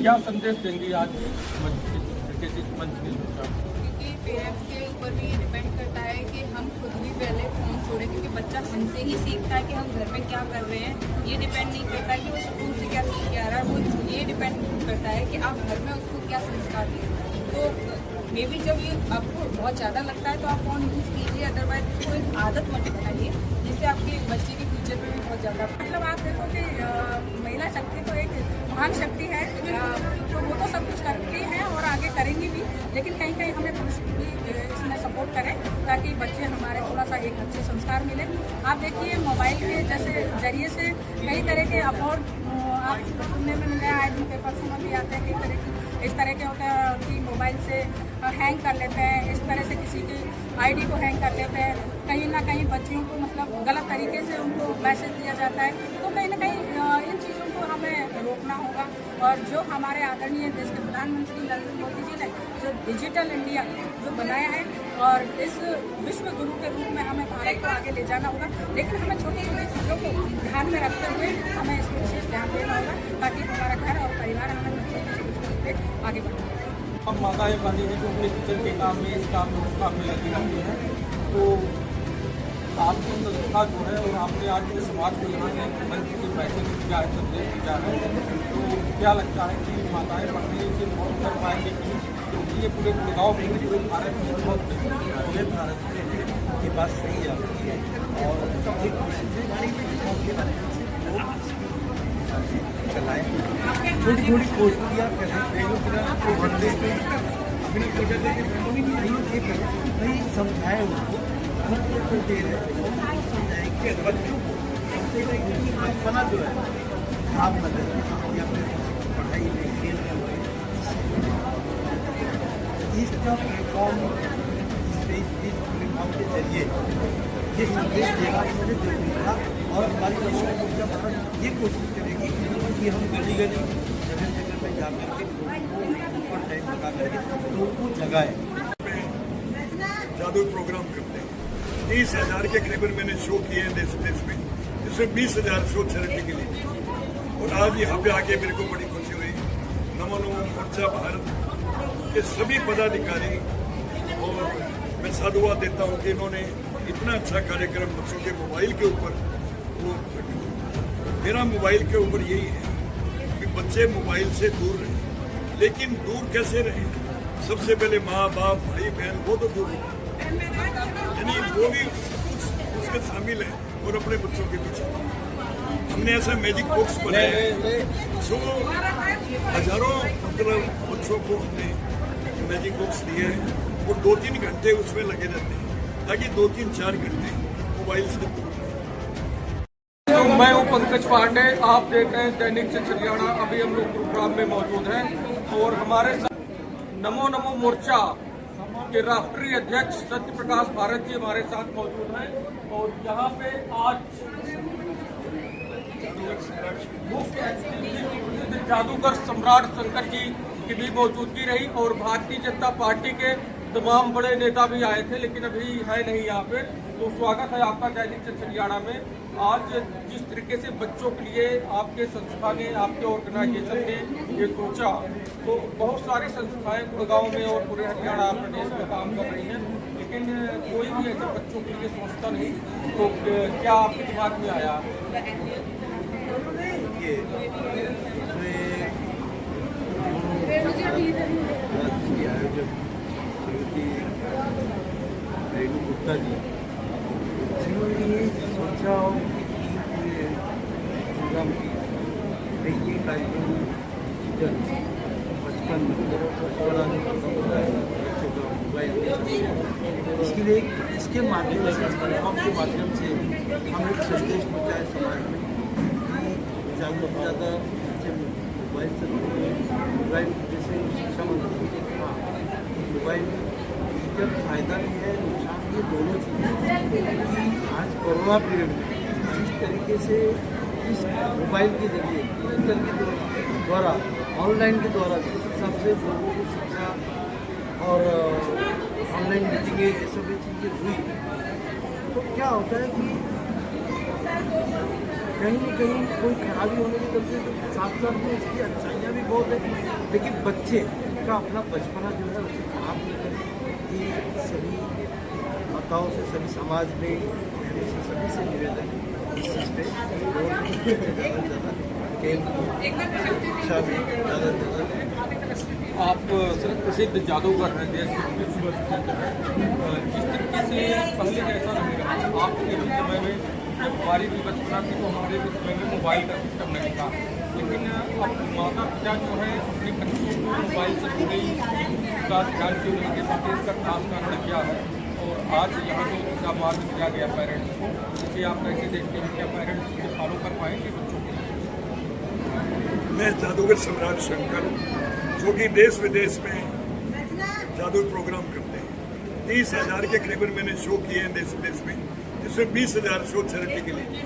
क्या संदेश देंगी आज मंच के लोग? क्योंकि पेरेंट्स के ऊपर भी ये डिपेंड करता है कि हम खुद भी पहले फ़ोन छोड़ें, क्योंकि बच्चा हमसे ही सीखता है कि हम घर में क्या कर रहे हैं। ये डिपेंड नहीं करता कि वो स्कूल से क्या सीख के आ रहा है, वो ये डिपेंड करता है कि आप घर में उसको क्या संस्कार दें। तो मे बी जब ये आपको बहुत ज़्यादा लगता है तो आप फ़ोन यूज़ कीजिए, अदरवाइज उसको एक आदत मत बनाइए जिससे आपके बच्चे के फ्यूचर में भी बहुत ज़्यादा मतलब आप देखो कि महिला शक्ति तो एक महान शक्ति है, तो वो तो सब कुछ करती हैं और आगे करेंगी भी, लेकिन कहीं कहीं हमें पुरुष भी इसमें सपोर्ट करें ताकि बच्चे हमारे थोड़ा सा एक अच्छे संस्कार मिले। आप देखिए मोबाइल के जैसे जरिए से कई तरह के अफोर्ड आप सुनने में मिले आए दिन पेपर में भी आते हैं, कई तरह की इस तरह के होते हैं कि मोबाइल से हैंग कर लेते हैं, इस तरह से किसी की आईडी को हैंग कर लेते हैं, कहीं ना कहीं बच्चियों को मतलब गलत तरीके से उनको मैसेज दिया जाता है। तो कहीं ना कहीं इन चीज़ों को हमें रोकना होगा। और जो हमारे आदरणीय देश के प्रधानमंत्री नरेंद्र मोदी जी ने जो डिजिटल इंडिया जो बनाया है और इस विश्व गुरु के रूप में हमें भारत को आगे ले जाना होगा, लेकिन हमें छोटी छोटी चीज़ों को ध्यान में रखते हुए हमें इस पर विशेष ध्यान देना होगा ताकि हमारा घर और परिवार हमें आगे बढ़े। अब माताएं बहनें हैं जो अपने किचन के काम में इस काम में उस काम में लगी रहती हैं, तो आपकी संस्था जो है और आपने आज जो समाज को यहाँ से मंच के पैसे दिया है, संदेश दिया है, तो क्या लगता है कि माताएं बहनें इसे बहुत कर पाएंगे कि ये पूरे गाँव में पूरे भारत में बहुत पूरे भारत में ये बात सही आती है और एक कोशिश है चलाएं, छोटी छोटी कोशियाँ करें, मोहल्ले में अपनी नहीं समझाएं उनको, उनको दे रहे समझाएं कि बच्चों को बचपना जो है खराब न करें या फिर पढ़ाई में खेल में इसका प्लेटफॉर्म इस प्लेटफॉर्म के जरिए ये संदेश देना इसलिए जरूरी था। और हमारी ये कोशिश करेगी कि हम गली गली जगह जगह में जाकर के लोगों को ऊपर टाइम लगा करके लोगों को जगाएं। जादू प्रोग्राम करते हैं 30,000 के करीबन मैंने शो किए हैं देश विदेश में, जिसमें 20,000 शो चैरिटी के लिए। और आज यहाँ पे आके मेरे को बड़ी खुशी हुई। नमो नमो मोर्चा भारत के सभी पदाधिकारी और मैं साधुवाद देता हूँ कि इन्होंने इतना अच्छा कार्यक्रम बच्चों के मोबाइल के ऊपर वो मेरा मोबाइल के ऊपर यही है कि बच्चे मोबाइल से दूर रहें, लेकिन दूर कैसे रहें? सबसे पहले माँ बाप भाई बहन वो तो दूर रहें, यानी वो भी उसके शामिल है और अपने बच्चों के पीछे हमने ऐसा मैजिक बॉक्स बनाया है जो हजारों मतलब बच्चों को हमने मैजिक बॉक्स दिया है और 2-3 घंटे उसमें लगे रहते हैं ताकि 2-3-4 घंटे मोबाइल से दूर। मैं हूँ पंकज पांडे, आप देख रहे हैं दैनिक चंचलियाना। अभी हम लोग गुरुग्राम में मौजूद हैं और हमारे साथ नमो नमो मोर्चा के राष्ट्रीय अध्यक्ष सत्य प्रकाश भारत जी हमारे साथ मौजूद हैं। और यहाँ पे आज जादूगर सम्राट शंकर जी की भी मौजूदगी रही और भारतीय जनता पार्टी के तमाम बड़े नेता भी आए थे, लेकिन अभी है नहीं यहाँ पे। तो स्वागत है आपका दैनिक चंचलियाना में। आज जिस तरीके से बच्चों के लिए आपके संस्था ने, आपके ऑर्गेनाइजेशन ने ये सोचा, तो बहुत सारी संस्थाएं गुड़गांव में और पूरे हरियाणा प्रदेश में काम कर रही हैं, लेकिन कोई भी ऐसे बच्चों के लिए सोचता नहीं। तो क्या आपके दिमाग में आया? रेणु गुप्ता जी जिन्होंने ये सोचा पूरे प्रोग्राम की ये कार्यक्रम डिजिटल बचपन इसके लिए इसके माध्यम से इस प्लेटफॉर्म के माध्यम से हम एक संदेश पहुँचाए समाज में कि ज़्यादा से ज़्यादा बच्चे मोबाइल से मोबाइल जैसे शिक्षा मंत्री ने कहा मोबाइल जब फायदा भी है नुकसान भी, दोनों चीज़ें कि आज कोरोना पीरियड में जिस तरीके से इस मोबाइल के जरिए डिजिटल के द्वारा ऑनलाइन के द्वारा जिस हिसाब से लोगों को शिक्षा और ऑनलाइन मीटिंगें ये सब चीज़ें हुई, तो क्या होता है कि कहीं न कहीं कोई खराबी होने के चलते तो साथ साथ में उसकी अच्छाइयाँ भी बहुत है, लेकिन बच्चे का अपना बचपना जो है उसे खराब नहीं करे। ये सभी माताओं से, सभी समाज में बहनों से, सभी से निवेदन है इस चीज़ पे ज़्यादा से ज़्यादा शिक्षा में ज़्यादा से ज़्यादा। आप सर प्रसिद्ध जादूगर हैं, देश के प्रसिद्ध हैं। जिस तरीके से पहले ऐसा नहीं रहा, आपके भी समय में जब हमारी भी बचपना थी तो हमारे भी समय में मोबाइल का सिस्टम नहीं था, लेकिन अब माता पिता जो है अपने बच्चों को मोबाइल से जुड़ी का ध्यान क्यों नहीं दे पाते, इसका खास कारण क्या है? और आज यहाँ जो दिशा मार्ग दिया गया पेरेंट्स को, इसे आप कैसे देखते हैं? क्या पेरेंट्स इसे फॉलो कर पाएंगे बच्चों को? मैं जादूगर सम्राट शंकर, जो कि देश विदेश में जादू प्रोग्राम करते हैं, 30,000 के करीबन मैंने शो किए हैं देश विदेश में, जिसमें 20,000 शो चैरिटी के लिए किए।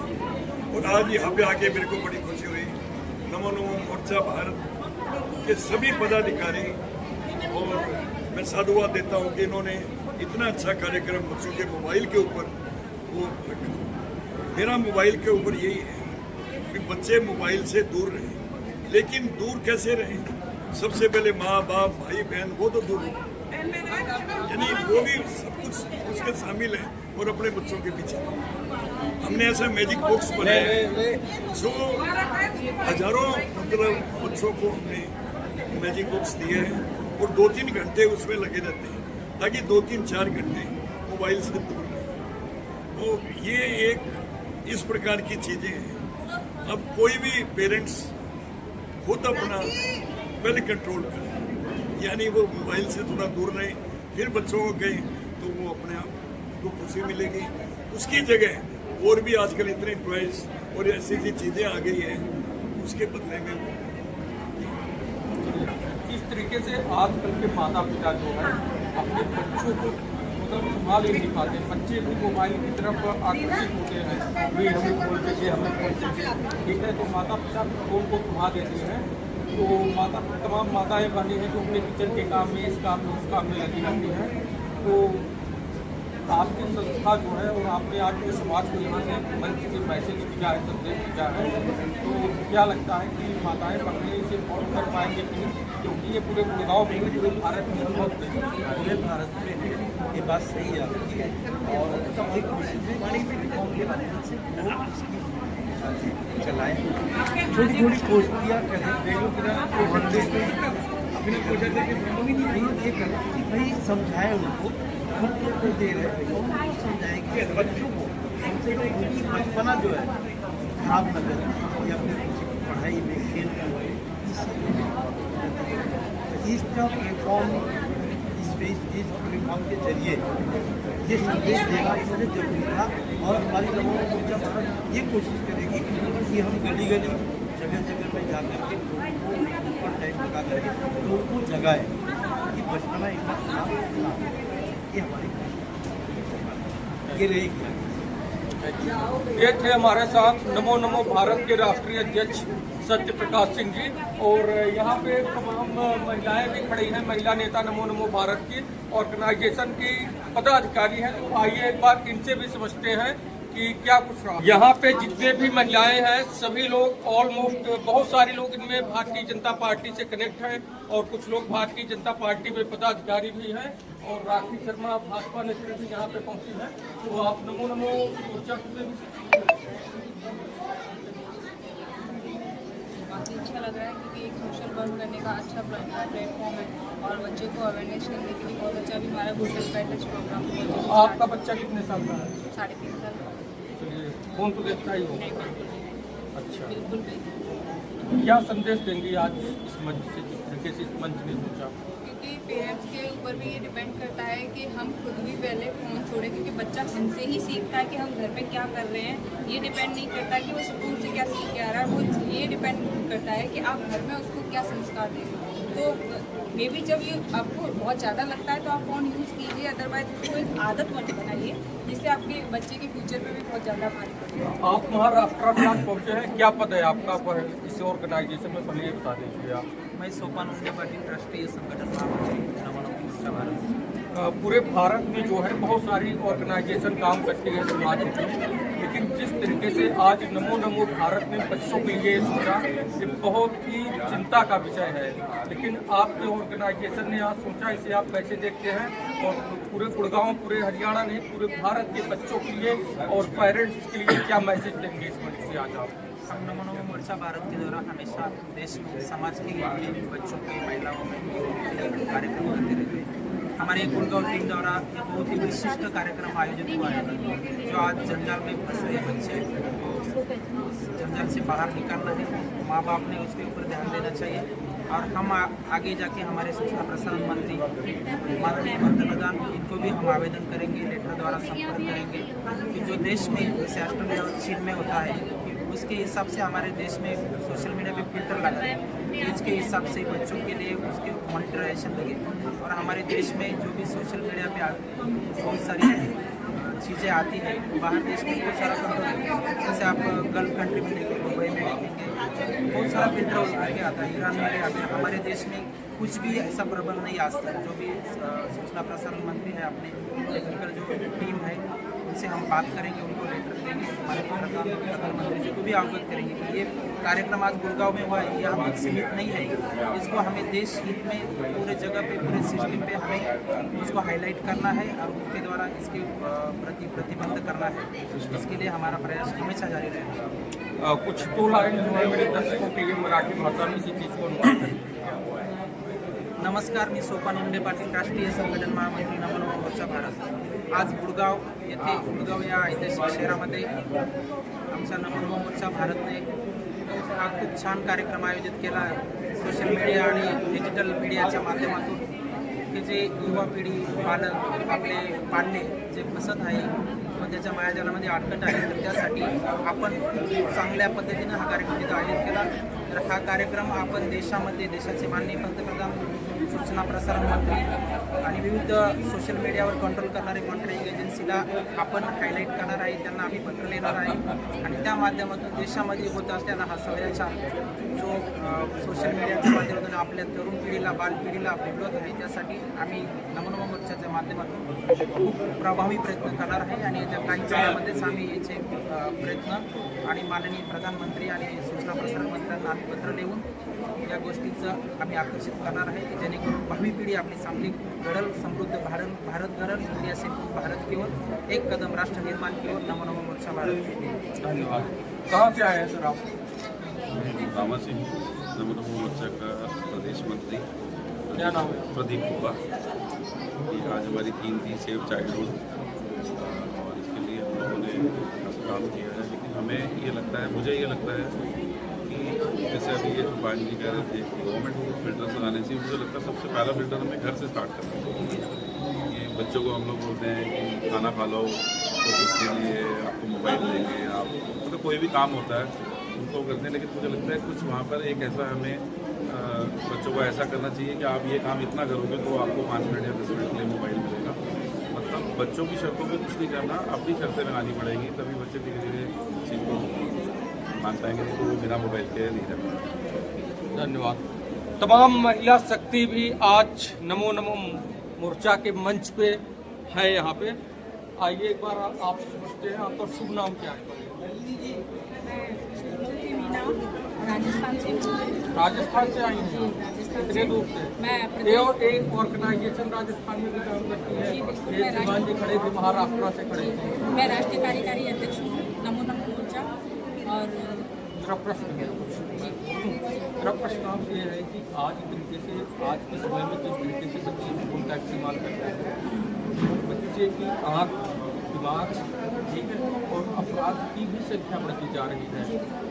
और आज यहाँ पे आके मेरे को बड़ी खुशी हुई। नमो नमो मोर्चा भारत के सभी पदाधिकारी, और मैं साधुवाद देता हूँ कि इन्होंने इतना अच्छा कार्यक्रम बच्चों के मोबाइल के ऊपर वो रखा। मेरा मोबाइल के ऊपर यही है कि बच्चे मोबाइल से दूर रहें, लेकिन दूर कैसे रहें? सबसे पहले माँ बाप भाई बहन वो तो दूर रहें, यानी वो भी सब कुछ उसके शामिल है, और अपने बच्चों के पीछे हमने ऐसा मैजिक बॉक्स बनाया है जो हजारों मतलब बच्चों को हमने मैजिक बॉक्स दिया है, और 2-3 घंटे उसमें लगे रहते हैं ताकि 2-3-4 घंटे मोबाइल से दूर रहें। तो ये एक इस प्रकार की चीजें हैं। अब कोई भी पेरेंट्स खुद अपना पहले कंट्रोल करें, यानी वो मोबाइल से थोड़ा दूर रहें, फिर बच्चों को कहें तो वो अपने आप को खुशी मिलेगी। उसकी जगह और भी आजकल इतने टॉयज और ऐसी ऐसी चीज़ें आ गई हैं, उसके बदले में इस तरीके से आजकल के माता पिता जो है अपने बच्चों को मतलब संभाल ही नहीं पाते। बच्चे भी मोबाइल की तरफ आकर्षित होते हैं, भी हमें फोन चाहिए, हमें फोन चाहिए, ठीक है। तो माता पिता फोन को थमा देते हैं। तो तमाम माताएं बहनें हैं जो अपने किचन के काम में, इस काम में, उस काम में लगी रहती हैं। तो आपकी संस्था जो है और आपने आज के समाज को यहाँ से मंच से मैसेज किया है, संदेश दिया है, तो क्या लगता है कि माताएं बहनें इसे फॉलो कर पाएंगे कि नहीं? क्योंकि ये पूरे गाँव में, पूरे भारत में बहुत पूरे भारत में है, ये बात सही है आपकी। और एक कोशिश के माध्यम से लोग इसकी चलाएं, छोटी छोटी कोशियाँ करें, मोहल्ले में अपनी ये करें कि भाई समझाएं उनको, हम तो दे रहे हैं उनको समझाएं कि बच्चों को हमसे उनकी बचपना जो है खराब न करें, या अपने पढ़ाई में, खेल कूद इसका प्लेटफॉर्म, इस प्लेटफॉर्म के जरिए ये संदेश देना इसलिए जरूरी था। और हमारी नमो मोर्चा भारत ये कोशिश करेगी कि हम गली गली जगह जगह में जा करके लोगों को ऊपर टाइम लगा करके लोगों को जगाए कि बचपना इतना खराब ना, ये हमारी कोशिश ये रहेगी। ये थे हमारे साथ नमो नमो भारत के राष्ट्रीय अध्यक्ष सत्य प्रकाश सिंह जी, और यहाँ पे तमाम महिलाएं भी खड़ी हैं, महिला नेता नमो नमो भारत की ऑर्गेनाइजेशन की पदाधिकारी हैं। तो आइए एक बार इनसे भी समझते हैं कि क्या कुछ रहा। यहाँ पे जितने भी महिलाएं हैं सभी लोग ऑलमोस्ट, बहुत सारे लोग इनमें भारतीय जनता पार्टी से कनेक्ट हैं, और कुछ लोग भारतीय जनता पार्टी में पदाधिकारी भी हैं, और राखी शर्मा भाजपा नेत्री भी यहाँ पे पहुंची है। तो आप नमो नमो मोर्चा काफ़ी अच्छा लग रहा है क्योंकि एक सोशल वर्क करने का अच्छा प्लेटफॉर्म है, और बच्चों को अवेयरनेस करने के लिए बहुत अच्छा। अभी हमारा वोटर पैटर्स प्रोग्राम आपका बच्चा कितने साल का है? 3.5 साल का। चलिए, फोन तो देखता ही हो। नहीं, बिल्कुल अच्छा, बिल्कुल भी। क्या संदेश देंगी आज इस मंच से, जिस तरीके से इस मंच ने सोचा? क्योंकि पेरेंट्स के ऊपर भी ये डिपेंड करता है कि हम खुद भी पहले फ़ोन छोड़ें, क्योंकि बच्चा हमसे ही सीखता है कि हम घर पे क्या कर रहे हैं। ये डिपेंड नहीं करता कि वो स्कूल से क्या सीख के आ रहा है, वो ये डिपेंड करता है कि आप घर में उसको क्या संस्कार दे रहे हैं। तो मे बी जब ये आपको बहुत ज़्यादा लगता है तो आप फ़ोन यूज़ कीजिए, अदरवाइज उसको एक आदत मत बनाइए जिससे आपके बच्चे के फ्यूचर पे भी बहुत ज़्यादा भारी पड़ेगा। आप महाराष्ट्र में आज पहुँचे हैं, क्या पद है आपका इस ऑर्गेनाइजेशन में? पहले बता दीजिए आप। मैं सोपान उनके पार्टी राष्ट्रीय संगठन महामंत्री नमो नमो मोर्चा भारत। पूरे भारत में जो है बहुत सारी ऑर्गेनाइजेशन काम करती है समाज में, लेकिन जिस तरीके से आज नमो नमो भारत में बच्चों के लिए सोचा, ये बहुत ही चिंता का विषय है। लेकिन आपके ऑर्गेनाइजेशन ने आज सोचा, इसे आप कैसे देखते हैं और पूरे गुड़गांव, पूरे हरियाणा नहीं, पूरे भारत के बच्चों के लिए और पेरेंट्स के लिए क्या मैसेज देंगे इस मंच से आज आप? हम नमो नमो मोर्चा भारत के द्वारा हमेशा देश में समाज के लिए बच्चों के, महिलाओं में कार्यक्रम करते रहते हैं। हमारे गुड़गांव टीम द्वारा एक बहुत ही विशिष्ट कार्यक्रम आयोजित हुआ है, जो आज जंजाल में फंस रहे बच्चे जंजाल से बाहर निकालना है। माँ बाप ने उसके ऊपर ध्यान देना चाहिए और हम आगे जाके हमारे सूचना प्रसारण मंत्री माननीय मंत्री प्रधान, इनको भी हम आवेदन करेंगे, लेटर द्वारा संपर्क करेंगे कि जो देश में जैसे ऑस्ट्रेलिया और चीन में होता है, उसके हिसाब से हमारे देश में सोशल मीडिया पे फिल्टर लगा है, एज के हिसाब से बच्चों के लिए उसके मॉनिटराइजेशन लगे और हमारे देश में जो भी सोशल मीडिया पे बहुत सारी चीज़ें आती है, बाहर देश में बहुत सारा कंट्रोल है। जैसे आप गल्फ कंट्री में देखेंगे, दुबई में देखेंगे, बहुत सारा फिल्टर करके आता है, ईरान में आता है। हमारे देश में कुछ भी ऐसा प्रबल नहीं आज तक। जो भी सूचना प्रसारण मंत्री है, अपने टेक्निकल जो टीम है, उनसे हम बात करेंगे, उनको लेटर देंगे, हमारे प्रधानमंत्री जी को भी अवगत करेंगे कि ये कार्यक्रम आज गुड़गांव में हुआ है, ये हम सीमित नहीं है, इसको हमें देश हित में पूरे जगह पे, पूरे सिस्टम पे हमें उसको हाईलाइट करना है और उनके द्वारा इसके प्रति प्रतिबंध करना है। इसके लिए हमारा प्रयास हमेशा जारी रहेगा। कुछ तो लाइन जो है मेरे दर्शकों के लिए मराठी भाषा में इसी चीज़ को अनुवाद करें। नमस्कार, मी सोपान उंडे पाटील, राष्ट्रीय संघटन महामंत्री नमो नमो मोर्चा भारत। आज गुड़गाव येथे, गुड़गाव या ऐतिहासिक शहरामध्ये आमच्या नमो नमो मोर्चा भारतने हा खूप छान कार्यक्रम आयोजित केला सोशल मीडिया आणि डिजिटल मीडियाच्या माध्यमातून, की जे युवा पिढी, पालक, आपले पाल्य जे फसत आहे व त्याच्या मायाजालामध्ये अडकत आहे, तर त्यासाठी आपण चांगल्या पद्धतीनं हा कार्यक्रम तिथं आयोजित केला। तर हा कार्यक्रम आपण देशामध्ये, देशाचे माननीय पंतप्रधान, सूचना प्रसारण मंत्री आणि विविध सोशल मीडियावर कंट्रोल करणारे मॉनिटरिंग एजन्सीला आपण हायलाईट करणार आहे, त्यांना आम्ही पत्र लिहिणार आहे आणि त्या माध्यमातून देशामध्ये होत असलेला हा सगळ्याचा जो सोशल मीडियाच्या माध्यमातून आपल्या तरुण पिढीला, बालपिढीला बिघडत आहे, त्यासाठी आम्ही नमो नमो मोर्चाच्या माध्यमातून खूप प्रभावी प्रयत्न करणार आहे आणि येत्या काही काळामध्येच आम्ही याचे प्रयत्न आणि माननीय प्रधानमंत्री आणि सूचना प्रसारण मंत्र्यांना आम्ही पत्र लिहून या गोष्टीचं आम्ही आकर्षित करणार आहे, की जेणेकरून भावी पिढी आपली चांगली घडल, समृद्ध भारत घडल, इंडिया से भारत की ओर एक कदम राष्ट्र निर्माण की ओर। नमो नमो मोर्चा भारत। धन्यवाद। कहाँ से आए हैं सर आप? रामा सिंह, नमो नमो मोर्चा का प्रदेश मंत्री। क्या नाम है? प्रदीप कुबा। आज हमारी थीम थी सेव चाइल्डहुड और इसके लिए हम लोगों ने काम किया है, लेकिन हमें ये लगता है, मुझे ये लगता है कि जैसे अभी ये जो पांच जी कह रहे थे गवर्नमेंट को फिल्टर लगाने चाहिए, मुझे लगता है सबसे पहला फिल्टर हमें घर से स्टार्ट करना चाहिए। ये बच्चों को हम लोग बोलते हैं कि खाना खा लो तो उसके लिए आपको मोबाइल देंगे, आप मतलब कोई भी काम होता है उनको करते हैं, लेकिन मुझे लगता है कुछ वहाँ पर एक ऐसा हमें बच्चों को ऐसा करना चाहिए कि आप ये काम इतना करोगे तो आपको 5 मिनट या 10 मिनट के लिए मोबाइल मिलेगा। मतलब बच्चों की शर्तों पे कुछ नहीं करना, अपनी शर्तें लगानी पड़ेगी, तभी बच्चे धीरे धीरे चीज़ को मान पाएंगे, नहीं तो वो बिना मोबाइल के नहीं रह पाएंगे। धन्यवाद। तमाम महिला शक्ति भी आज नमो नमो मोर्चा के मंच पे है यहाँ पे। आइए एक बार आप समझते हैं, आपका शुभ नाम क्या है? राजस्थान से हूँ। राजस्थान से आई हैं? कितने दूर से? मैं ये और एक ऑर्गेनाइजेशन राजस्थान में भी काम करती है, ये शिवान जी खड़े थे, महाराष्ट्र से खड़े थे। मैं राष्ट्रीय कार्यकारी अध्यक्ष हूँ नमो नमो मोर्चा। और मेरा प्रश्न है, मेरा प्रश्न आपसे ये है कि आज तरीके से, आज के समय में जिस तरीके से बच्चे फोन का इस्तेमाल करते हैं, बच्चे की आँख, दिमाग, ठीक है, और अपराध की भी संख्या बढ़ती जा रही है,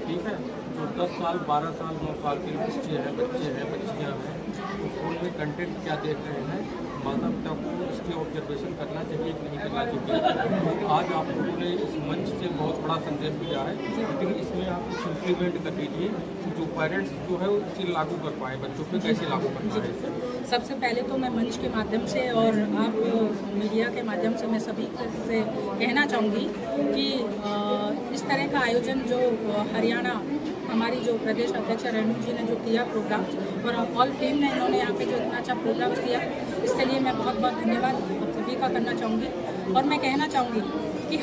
ठीक है। जो 10 साल, 12 साल, 9 साल के बच्चे हैं, बच्चियाँ हैं, तो फोन में कंटेंट क्या देख रहे हैं, माता पिता को इसकी ऑब्जर्वेशन करना चाहिए कि नहीं करना चाहिए। तो आज आप लोगों ने इस मंच से बहुत बड़ा संदेश दिया है, लेकिन इसमें आप कुछ इम्प्लीमेंट कर दीजिए जो पेरेंट्स जो है उसे लागू कर पाए, बच्चों पे कैसे लागू करना है। सबसे पहले तो मैं मंच के माध्यम से और आप मीडिया के माध्यम से मैं सभी से कहना चाहूँगी कि इस तरह का आयोजन जो हरियाणा हमारी जो प्रदेश अध्यक्ष रेणु जी ने जो किया प्रोग्राम, और ऑल टीम ने इन्होंने यहाँ पे जो इतना अच्छा प्रोग्राम किया, इसके लिए मैं बहुत बहुत धन्यवाद आप सभी का करना चाहूँगी। और मैं कहना चाहूँगी कि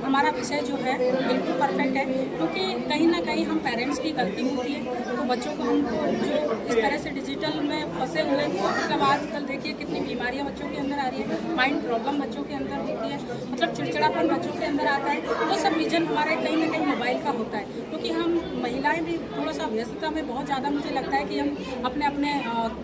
हमारा विषय जो है बिल्कुल परफेक्ट है, क्योंकि कहीं ना कहीं हम पेरेंट्स की गलती होती है, तो बच्चों को हमको जो इस तरह से डिजिटल में फंसे हुए, मतलब आजकल देखिए कितनी बीमारियां बच्चों के अंदर आ रही है, माइंड प्रॉब्लम बच्चों के अंदर होती है, मतलब चिड़चिड़ापन बच्चों के अंदर आता है। वो सब रीजन हमारे कहीं ना कहीं मोबाइल का होता है, क्योंकि हम महिलाएं भी थोड़ा सा व्यस्तता में बहुत ज़्यादा, मुझे लगता है कि हम अपने अपने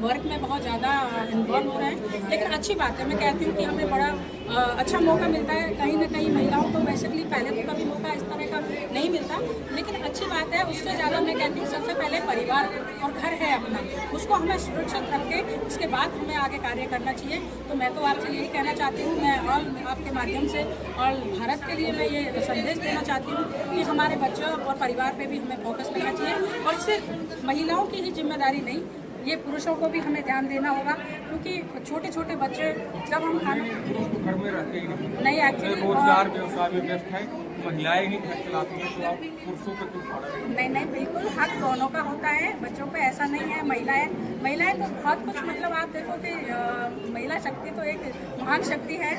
वर्क में बहुत ज़्यादा इन्वॉल्व हो रहे हैं। लेकिन अच्छी बात है, मैं कहती हूँ कि हमें बड़ा अच्छा मौका मिलता है। कहीं ना कहीं महिलाओं को बेसिकली पहले तो कभी मौका इस तरह का नहीं मिलता, लेकिन अच्छी बात है। उससे ज़्यादा मैं कहती हूँ सबसे पहले परिवार और घर है अपना, उसको हमें सुरक्षित रख के उसके बाद हमें आगे कार्य करना चाहिए। तो मैं तो आपसे यही कहना चाहती हूँ, मैं और आपके माध्यम से और भारत के लिए मैं ये संदेश देना चाहती हूँ कि हमारे बच्चों और परिवार पे भी हमें फोकस करना चाहिए, और सिर्फ महिलाओं की ही जिम्मेदारी नहीं, ये पुरुषों को भी हमें ध्यान देना होगा, क्योंकि छोटे छोटे बच्चे जब हम खाना घर में रहते ही नहीं एक्चुअली रोजगार व्यवसाय में व्यस्त है, महिलाएं ही घर चलाती हैं, तो आप पुरुषों पे क्यों पड़ा है? नहीं, बिल्कुल हक दोनों का होता है, बच्चों पे ऐसा नहीं है। महिलाएं तो बहुत कुछ, मतलब आप देखो कि महिला शक्ति तो एक महान शक्ति है,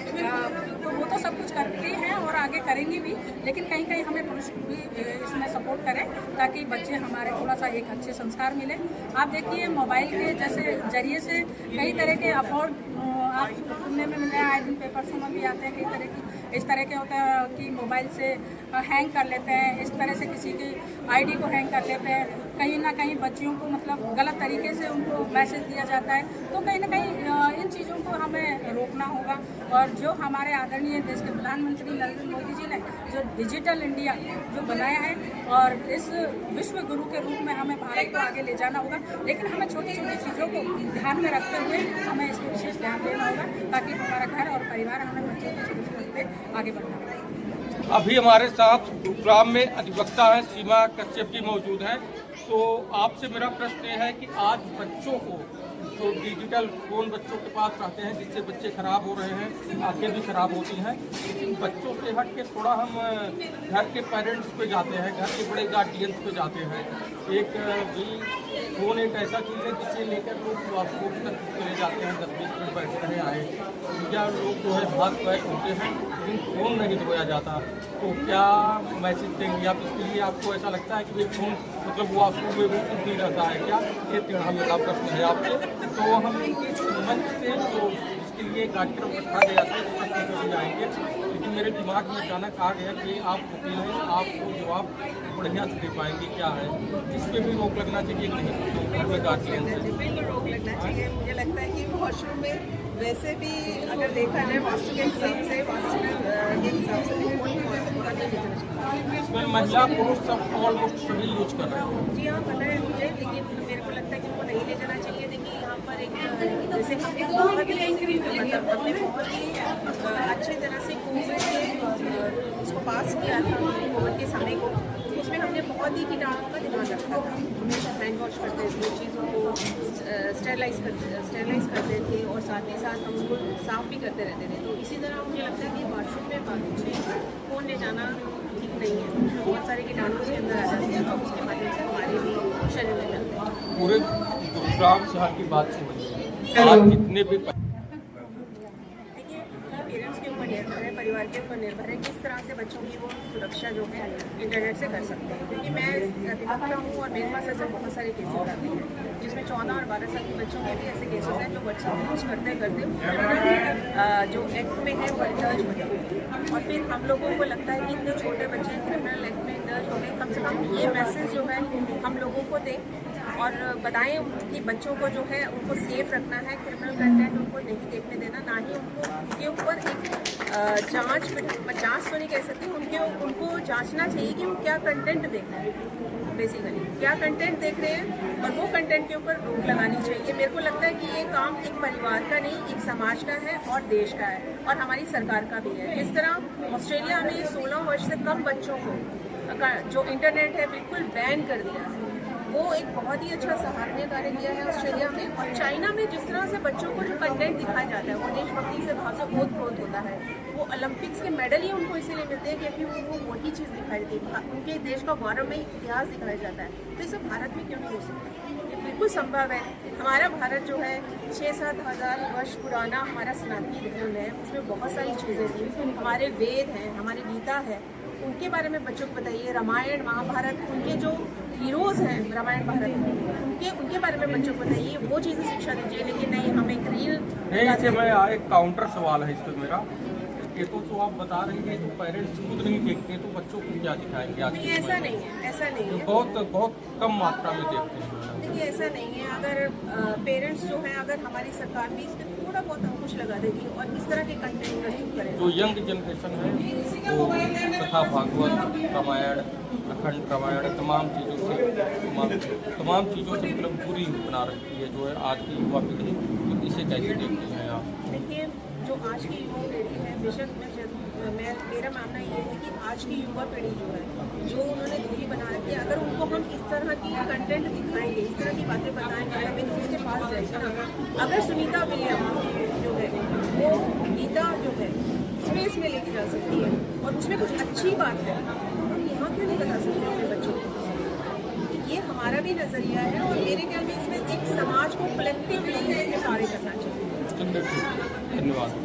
तो वो तो सब कुछ करती हैं और आगे करेंगी भी, लेकिन कहीं कहीं हमें पुरुष भी इसमें सपोर्ट करें, ताकि बच्चे हमारे थोड़ा सा एक अच्छे संस्कार मिले। आप देखिए मोबाइल के जैसे जरिए से कई तरह के अफोर्ड आप सुनने में मिल रहे हैं, आए दिन पेपर्स में भी आते हैं, कई तरह की इस तरह के होते हैं कि मोबाइल से हैंग कर लेते हैं, इस तरह से किसी की आईडी को हैंग कर लेते हैं, कहीं ना कहीं बच्चियों को मतलब गलत तरीके से उनको मैसेज दिया जाता है। तो कहीं ना कहीं इन चीज़ों को हमें रोकना होगा, और जो हमारे आदरणीय देश के प्रधानमंत्री नरेंद्र मोदी जी ने जो डिजिटल इंडिया जो बनाया है, और इस विश्व गुरु के रूप में हमें भारत को आगे ले जाना होगा, लेकिन हमें छोटी छोटी चीज़ों को ध्यान में रखते हुए हमें इस पर विशेष ध्यान देना होगा, ताकि हमारा घर और परिवार हमें बच्चों को सुरक्षित रखते आगे बढ़ना होगा। अभी हमारे साथ गुरुग्राम में अधिवक्ता हैं सीमा कश्यप जी मौजूद हैं। तो आपसे मेरा प्रश्न ये है कि आज बच्चों को जो डिजिटल फोन बच्चों के पास रहते हैं, जिससे बच्चे खराब हो रहे हैं, आंखें भी खराब होती हैं, लेकिन बच्चों से हट के थोड़ा हम घर के पेरेंट्स पे जाते हैं, घर के बड़े गार्डियंस पे जाते हैं। एक भी फोन एक ऐसा चीज़ है जिसे लेकर लोग वापस तक चले जाते हैं, 10-20 मिनट बैठ रहे आए, या लोग जो है हाथ पैर होते हैं, लेकिन फ़ोन नहीं धोया जाता। तो क्या मैसेज देंगे आप इसके लिए? आपको ऐसा लगता है कि ये फ़ोन मतलब वॉशरूम में वो कुछ नहीं रहता है क्या? ये टेढ़ा मेरा प्रश्न है आपसे। तो हम मंच से जो इसके लिए कार्यक्रम रखा गया था, इसमें जाएंगे, लेकिन मेरे दिमाग में अचानक आ गया कि आप वकील हैं, आपको जवाब बढ़िया से दे पाएंगे क्या है, इस पर भी रोक लगना चाहिए कि नहीं? घर में गार्जियन से बिल्कुल रोक लगना चाहिए। मुझे लगता है कि वॉशरूम में वैसे भी अगर देखा जाए वास्तु के हिसाब से इसमें महिला पुरुष सब ऑलमोस्ट सभी यूज कर रहे हैं। जी हाँ, पता है मुझे, लेकिन मेरे को लगता है कि उनको नहीं ले जाना चाहिए। देखिए यहाँ पर एक जैसे हमने बहुत ही अच्छी तरह से कोविड के उसको पास किया था, कोविड के समय को, उसमें हमने बहुत ही कीटाणुओं का ध्यान रखा था। हमेशा हैंड वॉश करते थे, चीज़ों को स्टेरलाइज करते थे, और साथ ही साथ हम उसको साफ भी करते रहते थे। तो इसी तरह मुझे लगता है कि वॉशरूम में बच्चे फ़ोन ले जाना ठीक नहीं है। बहुत सारे कीटाणु उसके अंदर आ जाते हैं, तो उसके माध्यम से हमारे भी शरीर में मिलते हैं। पूरे गुरुग्राम शहर की बात समझिए, आज जितने भी पेरेंट्स के ऊपर निर्भर है, परिवार के ऊपर निर्भर है किस तरह से बच्चों की वो सुरक्षा जो है इंटरनेट से कर सकते हैं। क्योंकि मैं अधिवक्ता हूँ और मेरे पास ऐसे बहुत सारे केसेस आते हैं, जिसमें 14 और 12 साल के बच्चों के भी ऐसे केसेस हैं जो बच्चे यूज करते जो एक्ट में है वो दर्ज हो जाते हैं। और फिर हम लोगों को लगता है कि इतने छोटे बच्चे क्रिमिनल एक्ट में दर्ज हो गए, कम से कम ये मैसेज जो है हम लोगों को दें और बताएं कि बच्चों को जो है उनको सेफ रखना है, क्रिमिनल कंटेंट उनको नहीं देखने देना, ना ही उनके ऊपर एक जांच तो नहीं कह सकती, उनको जांचना चाहिए कि वो क्या कंटेंट देख रहे हैं, बेसिकली क्या कंटेंट देख रहे हैं, और वो कंटेंट के ऊपर रोक लगानी चाहिए। मेरे को लगता है कि ये काम एक परिवार का नहीं, एक समाज का है और देश का है और हमारी सरकार का भी है। इस तरह ऑस्ट्रेलिया में 16 वर्ष से कम बच्चों को जो इंटरनेट है बिल्कुल बैन कर दिया है। वो एक बहुत ही अच्छा सराहनीय कार्य किया है ऑस्ट्रेलिया में। और चाइना में जिस तरह से बच्चों को जो कंटेंट दिखाया जाता है वो देशभक्ति से भाव से ओत-प्रोत होता है। वो ओलंपिक्स के मेडल ही उनको इसीलिए मिलते हैं क्योंकि उनको वही चीज़ दिखाई देती है, उनके देश का गौरवमयी इतिहास दिखाया जाता है। तो ये सब भारत में क्यों नहीं हो सकता? ये बिल्कुल संभव है। हमारा भारत जो है 6-7 हज़ार वर्ष पुराना हमारा सनातनी धर्म है, उसमें बहुत सारी चीज़ें थी। हमारे वेद हैं, हमारी गीता है, उनके बारे में बच्चों को बताइए। रामायण महाभारत, उनके जो हीरोज़ हैं रामायण भारत उनके बारे में बच्चों को बताइए, वो चीज़ें शिक्षा दीजिए। लेकिन नहीं, हम एक रील नहीं, इसे मैं एक काउंटर सवाल है इस पर मेरा। ये तो आप बता रही हैं तो पेरेंट्स खुद नहीं देखते हैं तो बच्चों को क्या दिखाएंगे आज? नहीं, ऐसा नहीं है, ऐसा नहीं है। बहुत कम मात्रा में देखते हैं। देखिए ऐसा नहीं है। अगर पेरेंट्स जो हैं, अगर हमारी सरकार भी इस पर थोड़ा बहुत अंकुश लगा देगी और इस तरह के कंटेंट प्रस्तुत करें, जो यंग जनरेशन है वो कथा भागवत रामायण अखंड रामायण तमाम चीज़ों से मतलब बुरी बना रखी है जो है आज की युवा पीढ़ी। तो इसे कैसे देखते हैं आप? देखिए जो आज की युवा पीढ़ी है, बेशक मेरा मानना ये है कि आज की युवा पीढ़ी जो है, जो उन्होंने दूरी बना रखी है, अगर उनको हम इस तरह की कंटेंट दिखाएंगे, इस तरह की बातें बताएंगे, हमें तो उसके पास जाएगा ना। अगर सुनीता विलियम्स जो है वो गीता जो है स्पेस में लेके जा सकती है और उसमें कुछ अच्छी बात है, तो हम यहाँ क्यों नहीं बता सकते अपने बच्चों को? ये हमारा भी नज़रिया है और मेरे ख्याल में इसमें एक समाज को कलेक्टिवली इसमें कार्य करना चाहिए। धन्यवाद।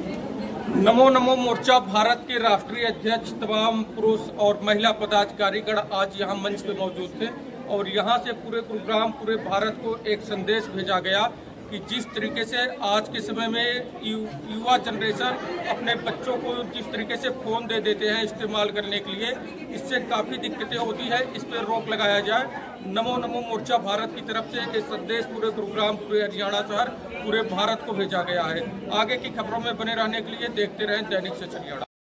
नमो मोर्चा भारत के राष्ट्रीय अध्यक्ष तमाम पुरुष और महिला पदाधिकारीगण आज यहाँ मंच पे मौजूद थे और यहाँ से पूरे प्रोग्राम पूरे भारत को एक संदेश भेजा गया कि जिस तरीके से आज के समय में युवा जनरेशन अपने बच्चों को जिस तरीके से फ़ोन दे देते हैं इस्तेमाल करने के लिए, इससे काफ़ी दिक्कतें होती है। इस पर रोक लगाया जाए। नमो मोर्चा भारत की तरफ से ये संदेश पूरे गुरुग्राम, पूरे हरियाणा शहर, पूरे भारत को भेजा गया है। आगे की खबरों में बने रहने के लिए देखते रहें दैनिक सच हरियाणा।